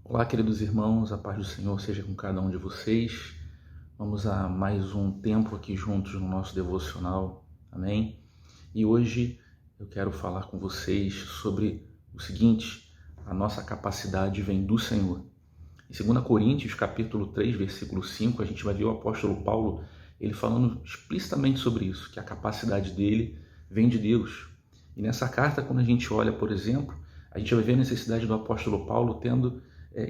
Olá, queridos irmãos, a paz do Senhor seja com cada um de vocês. Vamos a mais um tempo aqui juntos no nosso devocional, amém? E hoje eu quero falar com vocês sobre o seguinte: a nossa capacidade vem do Senhor. Em 2 Coríntios, capítulo 3, versículo 5, a gente vai ver o apóstolo Paulo, ele falando explicitamente sobre isso, que a capacidade dele vem de Deus. E nessa carta, quando a gente olha, por exemplo, a gente vai ver a necessidade do apóstolo Paulo tendo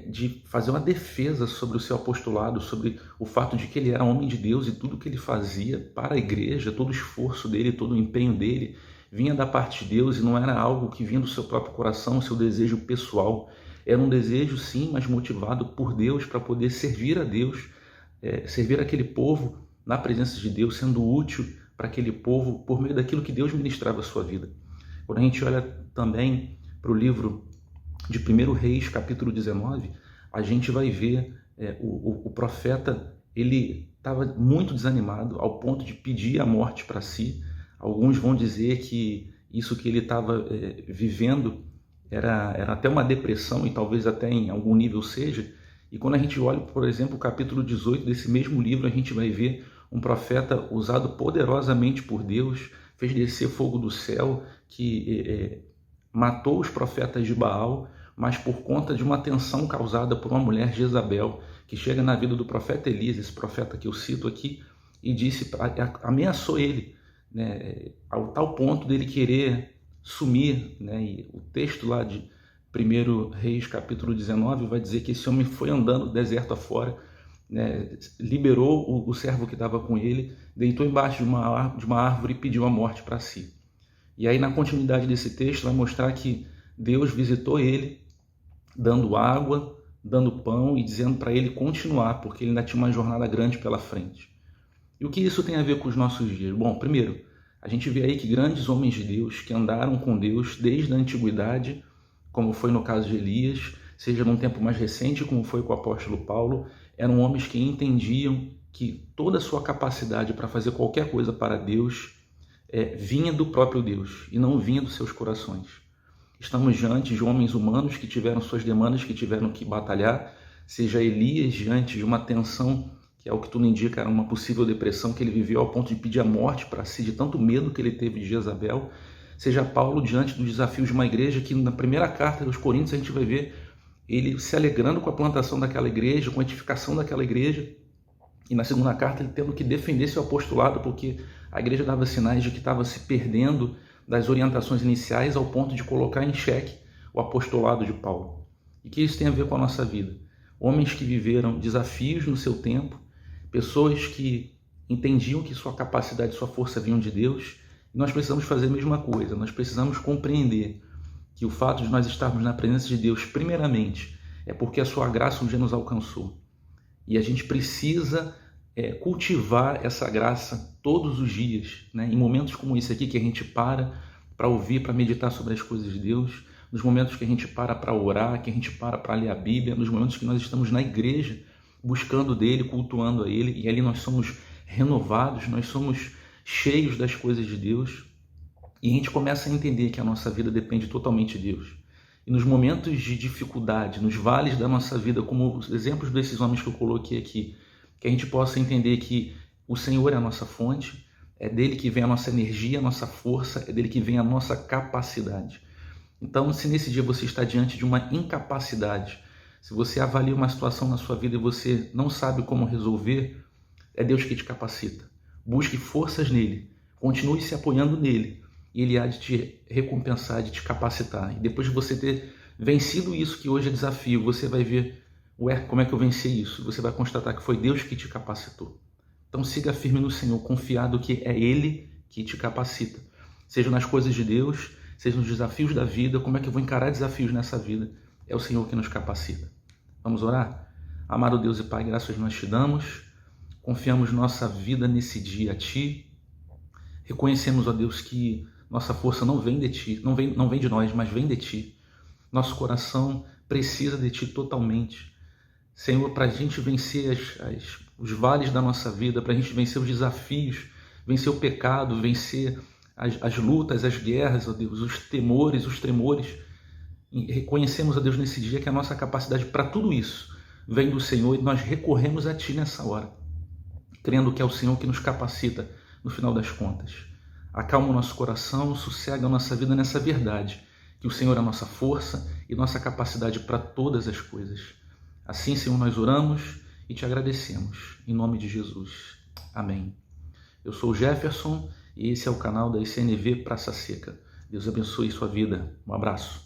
de fazer uma defesa sobre o seu apostolado, sobre o fato de que ele era homem de Deus e tudo que ele fazia para a igreja, todo o esforço dele, todo o empenho dele, vinha da parte de Deus e não era algo que vinha do seu próprio coração, seu desejo pessoal. Era um desejo, sim, mas motivado por Deus para poder servir a Deus, servir aquele povo na presença de Deus, sendo útil para aquele povo por meio daquilo que Deus ministrava a sua vida. Quando a gente olha também para o livro de 1 Reis, capítulo 19, a gente vai ver o profeta, ele estava muito desanimado ao ponto de pedir a morte para si. Alguns vão dizer que isso que ele estava vivendo era até uma depressão, e talvez até em algum nível seja. E quando a gente olha, por exemplo, o capítulo 18 desse mesmo livro, a gente vai ver um profeta usado poderosamente por Deus, fez descer fogo do céu, que matou os profetas de Baal, mas por conta de uma tensão causada por uma mulher, Jezabel, que chega na vida do profeta Elias, esse profeta que eu cito aqui, e ameaçou ele, né, ao tal ponto dele querer sumir, né? E o texto lá de 1 Reis, capítulo 19, vai dizer que esse homem foi andando deserto afora, né, liberou o servo que estava com ele, deitou embaixo de uma árvore e pediu a morte para si. E aí, na continuidade desse texto, vai mostrar que Deus visitou ele, dando água, dando pão e dizendo para ele continuar, porque ele ainda tinha uma jornada grande pela frente. E o que isso tem a ver com os nossos dias? Bom, primeiro, a gente vê aí que grandes homens de Deus que andaram com Deus desde a antiguidade, como foi no caso de Elias, seja num tempo mais recente, como foi com o apóstolo Paulo, eram homens que entendiam que toda a sua capacidade para fazer qualquer coisa para Deus vinha do próprio Deus e não vinha dos seus corações. Estamos diante de homens humanos que tiveram suas demandas, que tiveram que batalhar, seja Elias diante de uma tensão, que é o que tudo indica, era uma possível depressão que ele viveu ao ponto de pedir a morte para si, de tanto medo que ele teve de Jezabel, seja Paulo diante dos desafios de uma igreja que na primeira carta dos Coríntios a gente vai ver ele se alegrando com a plantação daquela igreja, com a edificação daquela igreja, e na segunda carta ele tendo que defender seu apostolado, porque a igreja dava sinais de que estava se perdendo das orientações iniciais ao ponto de colocar em xeque o apostolado de Paulo. E que isso tem a ver com a nossa vida. Homens que viveram desafios no seu tempo, pessoas que entendiam que sua capacidade e sua força vinham de Deus, e nós precisamos fazer a mesma coisa. Nós precisamos compreender que o fato de nós estarmos na presença de Deus, primeiramente, é porque a sua graça um dia nos alcançou. E a gente precisa cultivar essa graça todos os dias, né? Em momentos como esse aqui, que a gente para ouvir, para meditar sobre as coisas de Deus, nos momentos que a gente para orar, que a gente para ler a Bíblia, nos momentos que nós estamos na igreja, buscando dele, cultuando a ele, e ali nós somos renovados, nós somos cheios das coisas de Deus, e a gente começa a entender que a nossa vida depende totalmente de Deus. E nos momentos de dificuldade, nos vales da nossa vida, como os exemplos desses homens que eu coloquei aqui, que a gente possa entender que o Senhor é a nossa fonte, é dele que vem a nossa energia, a nossa força, é dele que vem a nossa capacidade. Então, se nesse dia você está diante de uma incapacidade, se você avalia uma situação na sua vida e você não sabe como resolver, é Deus que te capacita. Busque forças nele, continue se apoiando nele, e ele há de te recompensar, de te capacitar. E depois de você ter vencido isso que hoje é desafio, você vai ver, como é que eu venci isso? Você vai constatar que foi Deus que te capacitou. Então siga firme no Senhor, confiado que é Ele que te capacita. Seja nas coisas de Deus, seja nos desafios da vida. Como é que eu vou encarar desafios nessa vida? É o Senhor que nos capacita. Vamos orar? Amado Deus e Pai, graças nós te damos. Confiamos nossa vida nesse dia a Ti. Reconhecemos, ó Deus, que nossa força não vem de Ti, não vem de nós, mas vem de Ti. Nosso coração precisa de Ti totalmente. Senhor, para a gente vencer os vales da nossa vida, para a gente vencer os desafios, vencer o pecado, vencer as lutas, as guerras, ó Deus, os temores, os tremores, reconhecemos a Deus nesse dia que a nossa capacidade para tudo isso vem do Senhor e nós recorremos a Ti nessa hora, crendo que é o Senhor que nos capacita no final das contas. Acalma o nosso coração, sossega a nossa vida nessa verdade, que o Senhor é a nossa força e nossa capacidade para todas as coisas. Assim, Senhor, nós oramos e Te agradecemos, em nome de Jesus. Amém. Eu sou o Jefferson e esse é o canal da ICNV Praça Seca. Deus abençoe sua vida. Um abraço.